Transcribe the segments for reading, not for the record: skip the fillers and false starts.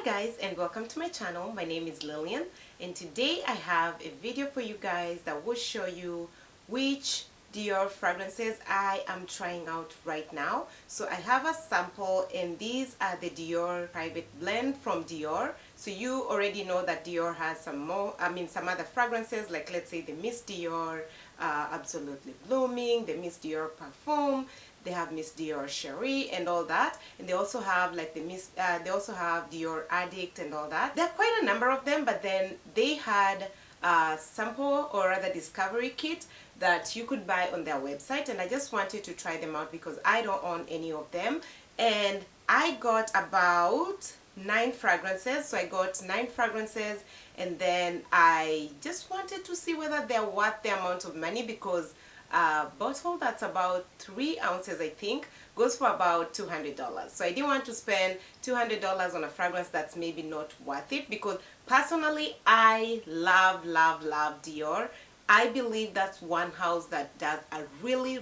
Hi guys, and welcome to my channel. My name is Lilian, and today I have a video for you guys that will show you which Dior fragrances I am trying out right now. So I have a sample, and these are the Dior private blend from Dior. So you already know that Dior has some other fragrances, like let's say the Miss Dior Absolutely Blooming, the Miss Dior Perfume. They have Miss Dior Cherie and all that, and they also have like they also have Dior Addict and all that. There are quite a number of them, but then they had a sample or rather discovery kit that you could buy on their website, and I just wanted to try them out because I don't own any of them. And I got about 9 fragrances, so I got 9 fragrances, and then I just wanted to see whether they're worth the amount of money, because a bottle that's about 3 ounces, I think, goes for about $200. So I didn't want to spend $200 on a fragrance that's maybe not worth it, because personally I love Dior. I believe that's one house that does a really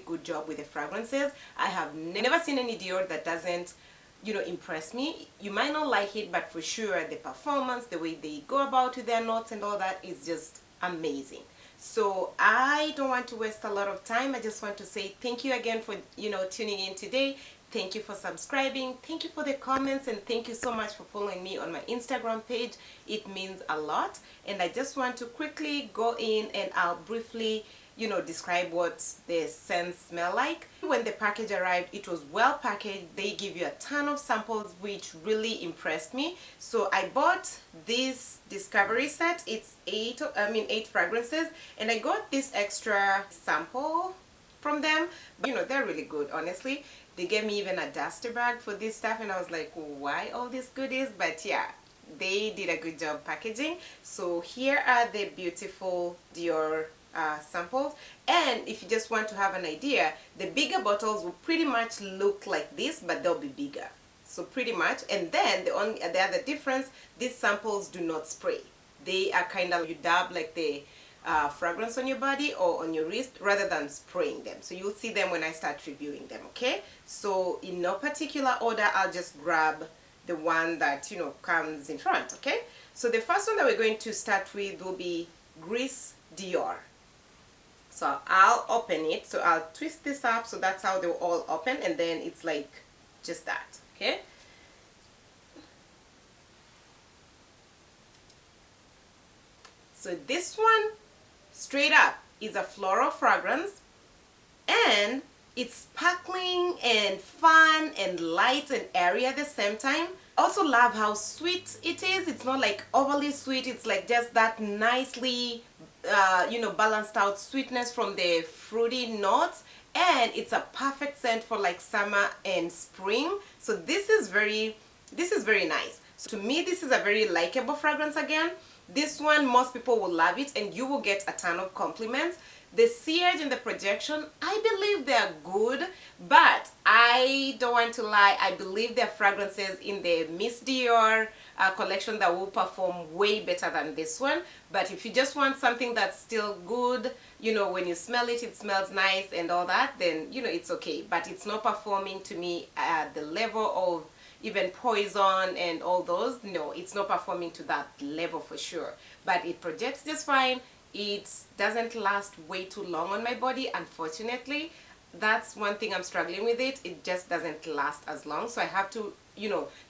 good job with the fragrances. I have never seen any Dior that doesn't impress me. You might not like it, but for sure the performance, the way they go about with their notes and all that is just amazing. So I don't want to waste a lot of time. I just want to say thank you again for tuning in today. Thank you for subscribing, thank you for the comments, and thank you so much for following me on my Instagram page. It means a lot. And I just want to quickly go in and I'll briefly describe what the scents smell like. When the package arrived, it was well packaged. They give you a ton of samples, which really impressed me. So I bought this discovery set. It's 8 fragrances, and I got this extra sample from them. They're really good, honestly. They gave me even a duster bag for this stuff, and I was like, why all these goodies? But yeah, they did a good job packaging. So here are the beautiful Dior samples, and if you just want to have an idea, the bigger bottles will pretty much look like this, but they'll be bigger. So pretty much, and then the other difference, these samples do not spray. They are kind of, you dab like the fragrance on your body or on your wrist rather than spraying them. So you'll see them when I start reviewing them, okay? So in no particular order, I'll just grab the one that comes in front, okay? So the first one that we're going to start with will be Gris Dior. So I'll open it. So I'll twist this up, so that's how they'll all open, and then it's like just that, okay? So this one straight up is a floral fragrance, and it's sparkling and fun and light and airy at the same time. Also love how sweet it is. It's not like overly sweet, it's like just that nicely balanced out sweetness from the fruity notes, and it's a perfect scent for like summer and spring. So this is very nice. So to me, this is a very likable fragrance. Again, this one, most people will love it, and you will get a ton of compliments. The sillage and the projection, I believe they're good, but I don't want to lie, I believe there are fragrances in the Miss Dior collection that will perform way better than this one. But if you just want something that's still good, when you smell it, it smells nice and all that, then it's okay. But it's not performing to me at the level of even Poison and all those. No, it's not performing to that level for sure. But it projects just fine. It doesn't last way too long on my body, unfortunately. That's one thing I'm struggling with. It just doesn't last as long, so I have to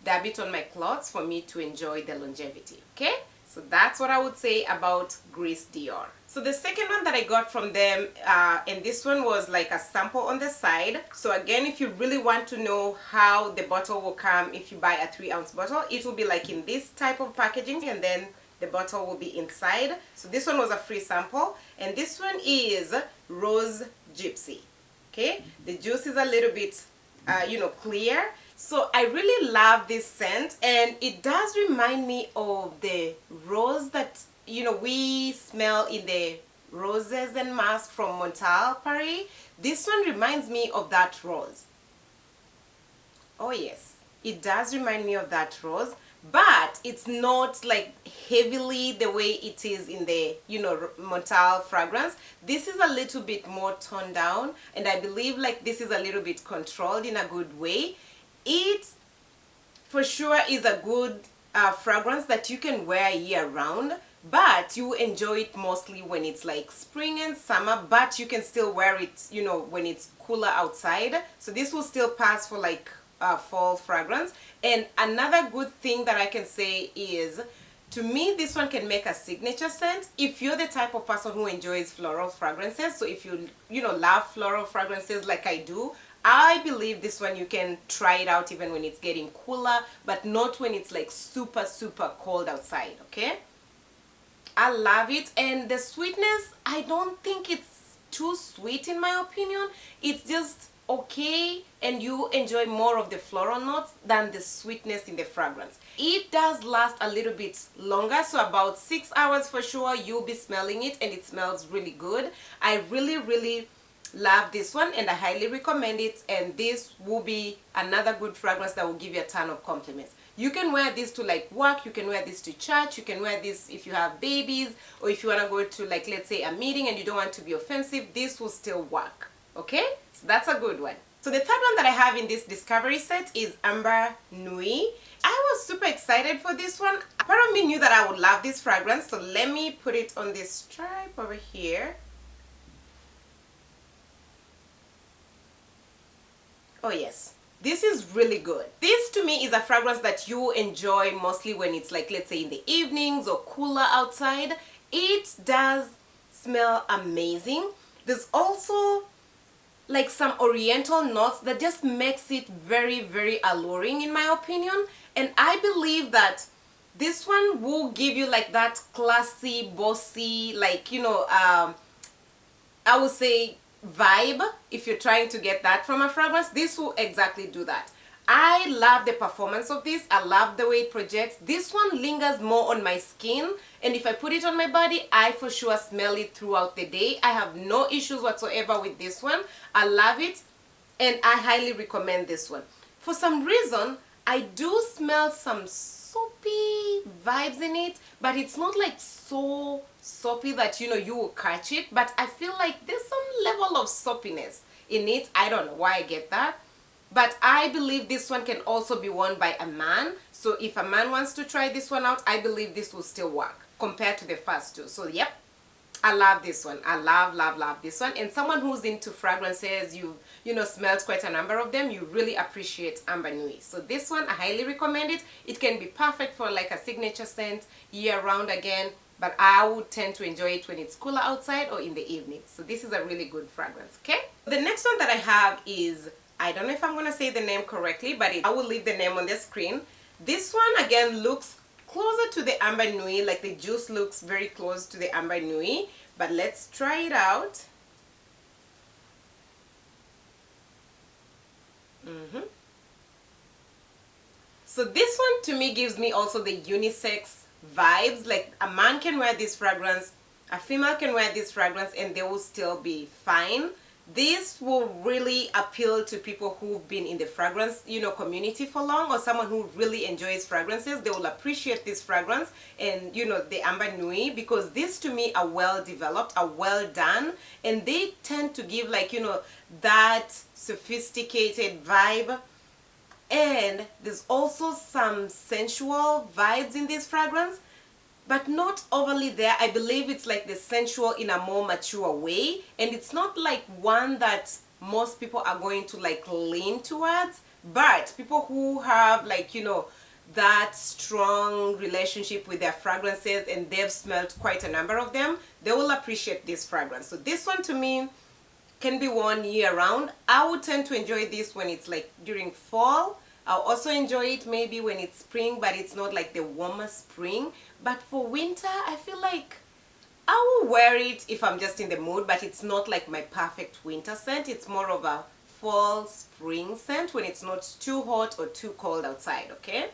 dab it on my clothes for me to enjoy the longevity, okay? So that's what I would say about Gris Dior. So the second one that I got from them, and this one was like a sample on the side. So again, if you really want to know how the bottle will come if you buy a 3-ounce bottle, it will be like in this type of packaging, and then the bottle will be inside. So this one was a free sample, and this one is Rose Gypsy, okay? The juice is a little bit clear. So I really love this scent, and it does remind me of the rose that we smell in the Roses and Masks from Montaigne, Paris. This one reminds me of that rose. Oh yes, it does remind me of that rose, but it's not like heavily the way it is in the Montaigne fragrance. This is a little bit more toned down, and I believe like this is a little bit controlled in a good way. It for sure is a good fragrance that you can wear year round, but you enjoy it mostly when it's like spring and summer, but you can still wear it, you know, when it's cooler outside. So this will still pass for like fall fragrance. And another good thing that I can say is, to me, this one can make a signature scent if you're the type of person who enjoys floral fragrances. So if you know, love floral fragrances like I do, I believe this one you can try it out even when it's getting cooler, but not when it's like super cold outside. Okay, I love it. And the sweetness, I don't think it's too sweet in my opinion. It's just okay, and you enjoy more of the floral notes than the sweetness in the fragrance. It does last a little bit longer, so about 6 hours for sure you'll be smelling it, and it smells really good. I really love this one, and I highly recommend it. And this will be another good fragrance that will give you a ton of compliments. You can wear this to like work, you can wear this to church, you can wear this if you have babies, or if you want to go to like, let's say, a meeting and you don't want to be offensive, this will still work. Okay, so that's a good one. So the third one that I have in this discovery set is Ambre Nuit. I was super excited for this one. A part of me knew that I would love this fragrance, so let me put it on this stripe over here. Oh yes, this is really good. This to me is a fragrance that you enjoy mostly when it's like, let's say, in the evenings or cooler outside. It does smell amazing. There's also like some oriental notes that just makes it very alluring in my opinion. And I believe that this one will give you like that classy, bossy, like, you know, I would say vibe. If you're trying to get that from a fragrance, this will exactly do that. I love the performance of this. I love the way it projects. This one lingers more on my skin, and if I put it on my body, I for sure smell it throughout the day. I have no issues whatsoever with this one. I love it, and I highly recommend this one. For some reason, I do smell some soapy vibes in it, but it's not like so soapy that, you know, you will catch it, but I feel like there's some level of soapiness in it. I don't know why I get that. But I believe this one can also be worn by a man. So if a man wants to try this one out, I believe this will still work compared to the first two. So yep, I love this one. I love this one. And someone who's into fragrances, you know, smelled quite a number of them, you really appreciate Ambre Nuit. So this one, I highly recommend it. It can be perfect for like a signature scent year round again, but I would tend to enjoy it when it's cooler outside or in the evening. So this is a really good fragrance. Okay, the next one that I have is, I don't know if I'm going to say the name correctly, but I will leave the name on the screen. This one again looks closer to the Ambre Nuit, like the juice looks very close to the Ambre Nuit, but let's try it out. So this one to me gives me also the unisex vibes. Like a man can wear this fragrance, a female can wear this fragrance, and they will still be fine. This will really appeal to people who've been in the fragrance, you know, community for long, or someone who really enjoys fragrances. They will appreciate this fragrance and, you know, the Ambre Nuit, because this to me are well developed, are well done, and they tend to give like, you know, that sophisticated vibe. And there's also some sensual vibes in this fragrance, but not overly there. I believe it's like the sensual in a more mature way, and it's not like one that most people are going to like lean towards, but people who have like, you know, that strong relationship with their fragrances and they've smelled quite a number of them, they will appreciate this fragrance. So this one to me can be worn year round. I would tend to enjoy this when it's like during fall. I'll also enjoy it maybe when it's spring, but it's not like the warmer spring. But for winter, I feel like I will wear it if I'm just in the mood, but it's not like my perfect winter scent. It's more of a fall spring scent when it's not too hot or too cold outside. Okay,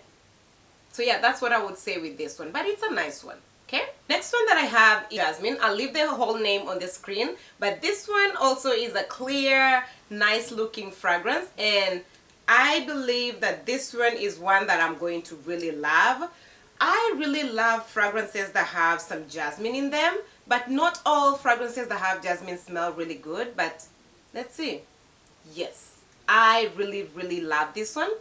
so yeah, that's what I would say with this one, but it's a nice one. Okay, next one that I have is Jasmin. I'll leave the whole name on the screen, but this one also is a clear, nice looking fragrance, and I believe that this one is one that I'm going to really love. I really love fragrances that have some jasmine in them, but not all fragrances that have jasmine smell really good. But let's see. Yes, I really love this one.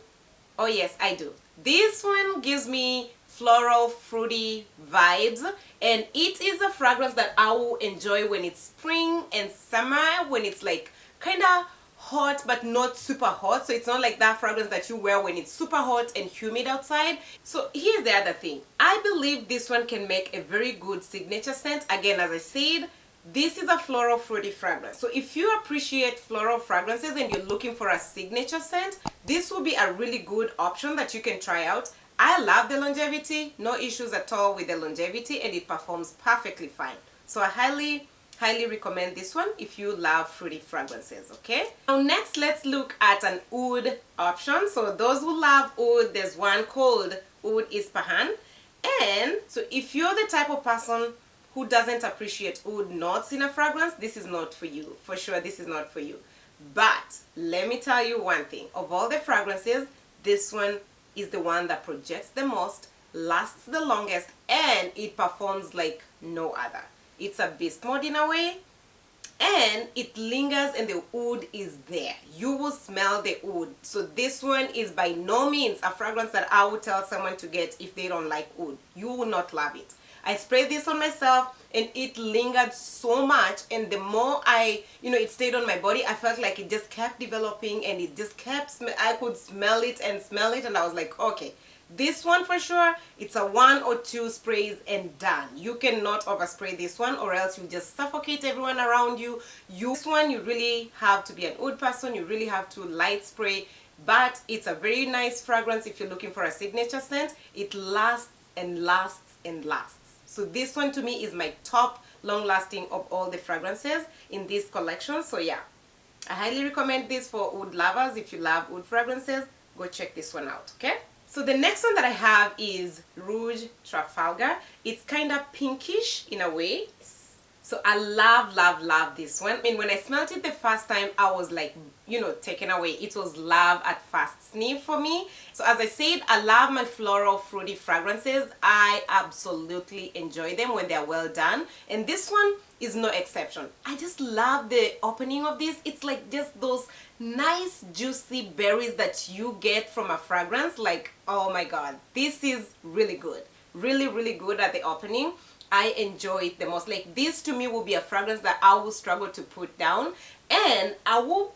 Oh yes, I do. This one gives me floral fruity vibes, and it is a fragrance that I will enjoy when it's spring and summer, when it's like kind of hot but not super hot. So it's not like that fragrance that you wear when it's super hot and humid outside. So here's the other thing, I believe this one can make a very good signature scent. Again, as I said, this is a floral fruity fragrance. So if you appreciate floral fragrances and you're looking for a signature scent, this will be a really good option that you can try out. I love the longevity, no issues at all with the longevity, and it performs perfectly fine. So I highly recommend this one if you love fruity fragrances. Okay, now next let's look at an oud option. So those who love oud, there's one called Oud Ispahan. And so if you're the type of person who doesn't appreciate oud notes in a fragrance, this is not for you. For sure, this is not for you. But let me tell you one thing, of all the fragrances, this one is the one that projects the most, lasts the longest, and it performs like no other. It's a beast mode in a way, and it lingers, and the oud is there. You will smell the oud. So this one is by no means a fragrance that I would tell someone to get if they don't like oud. You will not love it. I sprayed this on myself and it lingered so much, and the more it stayed on my body, I felt like it just kept developing, and it just kept, I could smell it and smell it, and I was like, okay, this one for sure, it's a 1 or 2 sprays and done. You cannot overspray this one, or else you just suffocate everyone around you. This one, you really have to be an oud person, you really have to light spray, but it's a very nice fragrance if you're looking for a signature scent. It lasts and lasts and lasts. So this one to me is my top long-lasting of all the fragrances in this collection. So yeah, I highly recommend this for oud lovers. If you love oud fragrances, go check this one out, okay? So the next one that I have is Rouge Trafalgar. It's kind of pinkish in a way. So I love this one. I mean, when I smelled it the first time, I was like, taken away. It was love at first sniff for me. So as I said, I love my floral fruity fragrances. I absolutely enjoy them when they're well done. And this one is no exception. I just love the opening of this. It's like just those nice juicy berries that you get from a fragrance. Like, oh my god, this is really good. Really good at the opening. I enjoy it the most. Like, this to me will be a fragrance that I will struggle to put down, and I will,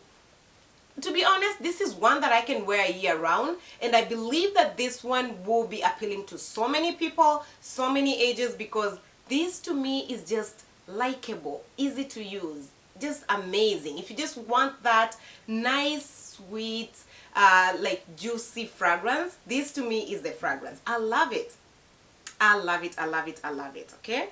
to be honest, this is one that I can wear year round, and I believe that this one will be appealing to so many people, so many ages, because this to me is just likable, easy to use, just amazing. If you just want that nice, sweet, like juicy fragrance, this to me is the fragrance. I love it. I love it, okay?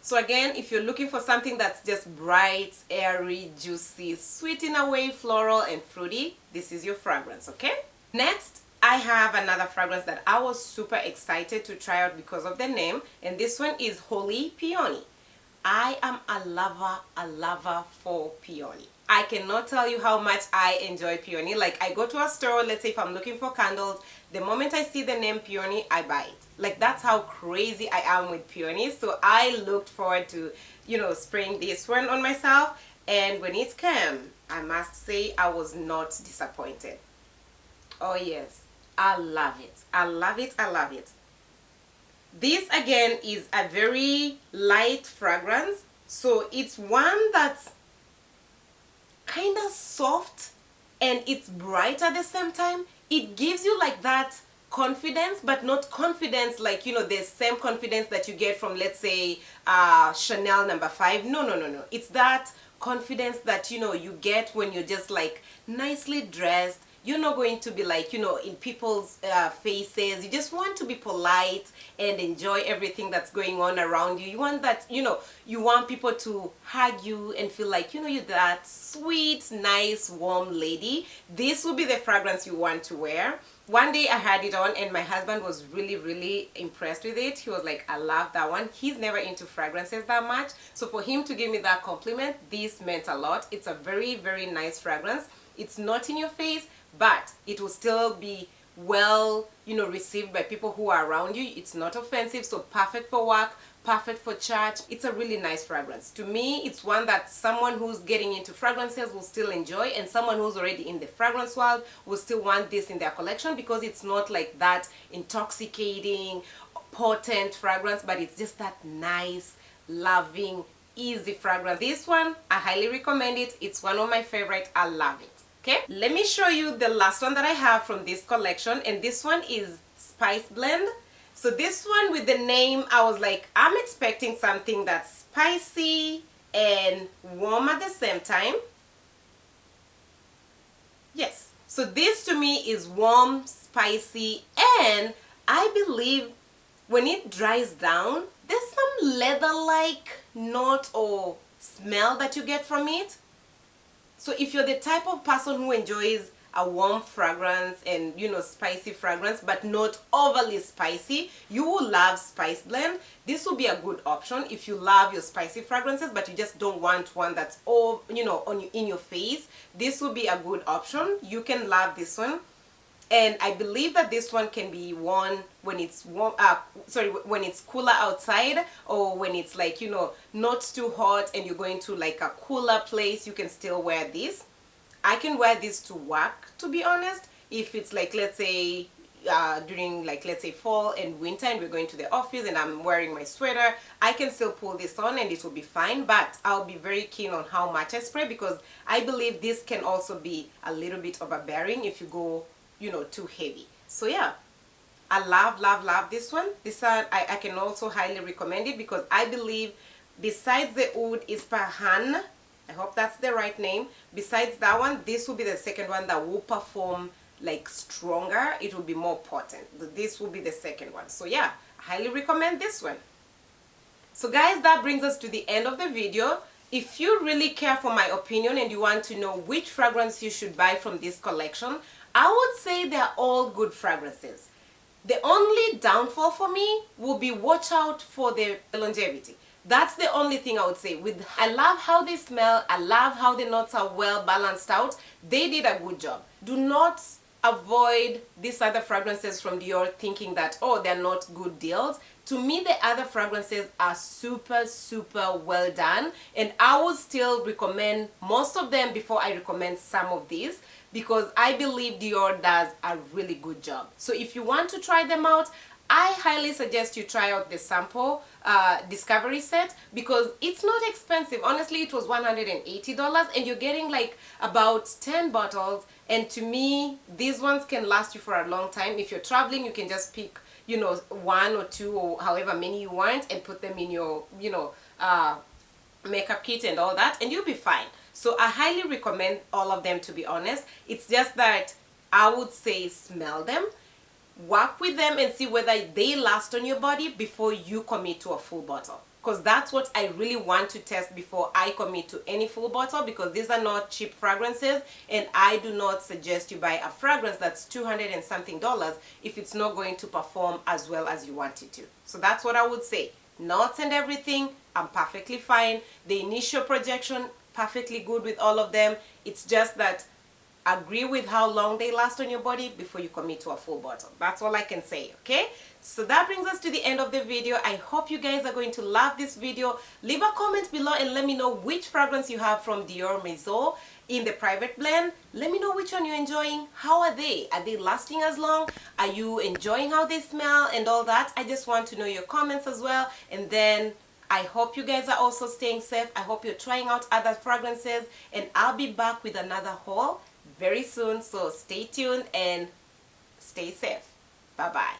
So again, if you're looking for something that's just bright, airy, juicy, sweet in a way, floral and fruity, this is your fragrance, okay? Next, I have another fragrance that I was super excited to try out because of the name, and this one is Holy Peony. I am a lover for Peony. I cannot tell you how much I enjoy Peony. Like, I go to a store, let's say if I'm looking for candles, the moment I see the name Peony, I buy it. Like, that's how crazy I am with Peony. So I looked forward to, spraying this one on myself. And when it came, I must say I was not disappointed. Oh yes, I love it. I love it. This again is a very light fragrance. So it's one that's kind of soft and it's bright at the same time. It gives you like that confidence, but not confidence like, the same confidence that you get from, let's say, Chanel No. 5. No. It's that confidence that, you get when you're just like nicely dressed. You're not going to be like, in people's faces. You just want to be polite and enjoy everything that's going on around you. You want that, you want people to hug you and feel like, you're that sweet, nice, warm lady. This will be the fragrance you want to wear. One day I had it on and my husband was really impressed with it. He was like, I love that one. He's never into fragrances that much. So for him to give me that compliment, this meant a lot. It's a very nice fragrance. It's not in your face, but it will still be well received by people who are around you. It's not offensive, so perfect for work, perfect for church. It's a really nice fragrance. To me, it's one that someone who's getting into fragrances will still enjoy, and someone who's already in the fragrance world will still want this in their collection, because it's not like that intoxicating, potent fragrance, but it's just that nice, loving, easy fragrance. This one, I highly recommend it. It's one of my favorites. I love it. Okay, let me show you the last one that I have from this collection, and this one is Spice Blend. So this one, with the name, I was like, I'm expecting something that's spicy and warm at the same time. Yes, so this to me is warm, spicy, and I believe when it dries down, there's some leather-like note or smell that you get from it. So if you're the type of person who enjoys a warm fragrance and spicy fragrance, but not overly spicy, you will love Spice Blend. This will be a good option if you love your spicy fragrances, but you just don't want one that's all in your face. This will be a good option. You can love this one. And I believe that this one can be worn when it's when it's cooler outside, or when it's like, not too hot and you're going to like a cooler place. You can still wear this. I can wear this to work, to be honest. If it's like, let's say, during like, let's say, fall and winter and we're going to the office and I'm wearing my sweater, I can still pull this on and it will be fine. But I'll be very keen on how much I spray, because I believe this can also be a little bit overbearing if you go too heavy. So yeah, I love this one. This one I can also highly recommend it, because I believe besides the Oud Ispahan, I hope that's the right name, besides that one, this will be the second one that will perform like stronger. It will be more potent. This will be the second one. So yeah, I highly recommend this one. So guys, that brings us to the end of the video. If you really care for my opinion and you want to know which fragrance you should buy from this collection, I would say they're all good fragrances. The only downfall for me will be watch out for the longevity. That's the only thing I would say. I love how they smell. I love how the notes are well balanced out. They did a good job. Do not avoid these other fragrances from Dior thinking that, oh, they're not good deals. To me, the other fragrances are super well done, and I would still recommend most of them before I recommend some of these, because I believe Dior does a really good job. So if you want to try them out, I highly suggest you try out the sample discovery set, because it's not expensive. Honestly, it was $180 and you're getting like about 10 bottles, and to me, these ones can last you for a long time. If you're traveling, you can just pick one or two or however many you want and put them in your makeup kit and all that, and you'll be fine. So I highly recommend all of them, to be honest. It's just that I would say smell them, work with them, and see whether they last on your body before you commit to a full bottle, because that's what I really want to test before I commit to any full bottle, because these are not cheap fragrances, and I do not suggest you buy a fragrance that's $200 and something if it's not going to perform as well as you want it to. So that's what I would say. Notes and everything, I'm perfectly fine. The initial projection, perfectly good with all of them. It's just that agree with how long they last on your body before you commit to a full bottle. That's all I can say, okay? So that brings us to the end of the video. I hope you guys are going to love this video. Leave a comment below and let me know which fragrance you have from Dior Maison in the private blend. Let me know which one you're enjoying. How are they? Are they lasting as long? Are you enjoying how they smell and all that? I just want to know your comments as well. And then I hope you guys are also staying safe. I hope you're trying out other fragrances, and I'll be back with another haul very soon. So stay tuned and stay safe. Bye bye.